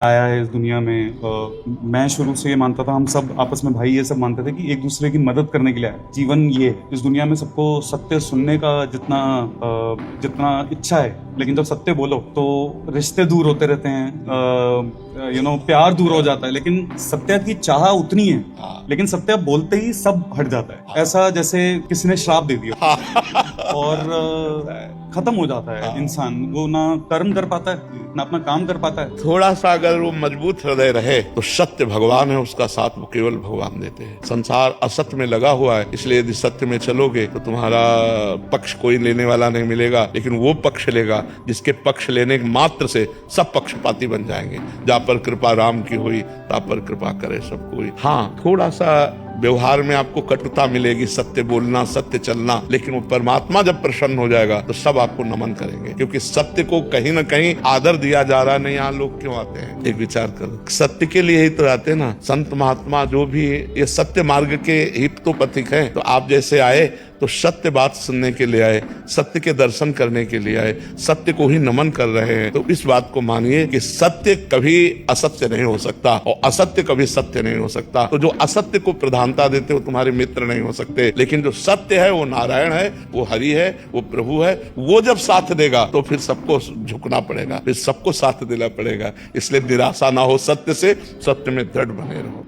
आया है इस दुनिया में। मैं शुरू से ये मानता था, हम सब आपस में भाई ये सब मानते थे कि एक दूसरे की मदद करने के लिए आए। जीवन ये है, इस दुनिया में सबको सत्य सुनने का जितना इच्छा है, लेकिन जब सत्य बोलो तो रिश्ते दूर होते रहते हैं, प्यार दूर हो जाता है। लेकिन सत्य की चाह उतनी है, लेकिन सत्य बोलते ही सब हट जाता है। ऐसा जैसे किसी ने श्राप दे दिया और खत्म हो जाता है इंसान। वो ना कर्म कर पाता है, ना अपना काम कर पाता है। थोड़ा सा अगर वो मजबूत हृदय रहे तो सत्य भगवान है, उसका साथ वो केवल भगवान देते हैं। संसार असत्य में लगा हुआ है, इसलिए यदि सत्य में चलोगे तो तुम्हारा पक्ष कोई लेने वाला नहीं मिलेगा, लेकिन वो पक्ष लेगा जिसके पक्ष लेने मात्र से सब पक्षपाती बन जाएंगे। जा पर कृपा राम की हुई, ता पर कृपा करे सब कोई। हाँ, थोड़ा सा व्यवहार में आपको कटुता मिलेगी, सत्य बोलना, सत्य चलना, लेकिन वो परमात्मा जब प्रसन्न हो जाएगा तो सब आपको नमन करेंगे, क्योंकि सत्य को कहीं ना कहीं आदर दिया जा रहा है। नहीं, यहाँ लोग क्यों आते हैं? एक विचार करो, सत्य के लिए ही तो आते हैं ना। संत महात्मा जो भी ये सत्य मार्ग के हितोपथिक हैं, तो आप जैसे आए तो सत्य बात सुनने के लिए आए, सत्य के दर्शन करने के लिए आए, सत्य को ही नमन कर रहे हैं। तो इस बात को मानिए कि सत्य कभी असत्य नहीं हो सकता और असत्य कभी सत्य नहीं हो सकता। तो जो असत्य को प्रधानता देते वो तुम्हारे मित्र नहीं हो सकते, लेकिन जो सत्य है वो नारायण है, वो हरि है, वो प्रभु है। वो जब साथ देगा तो फिर सबको झुकना पड़ेगा, फिर सबको साथ देना पड़ेगा। इसलिए निराशा ना हो सत्य से, सत्य में दृढ़ बने रहो।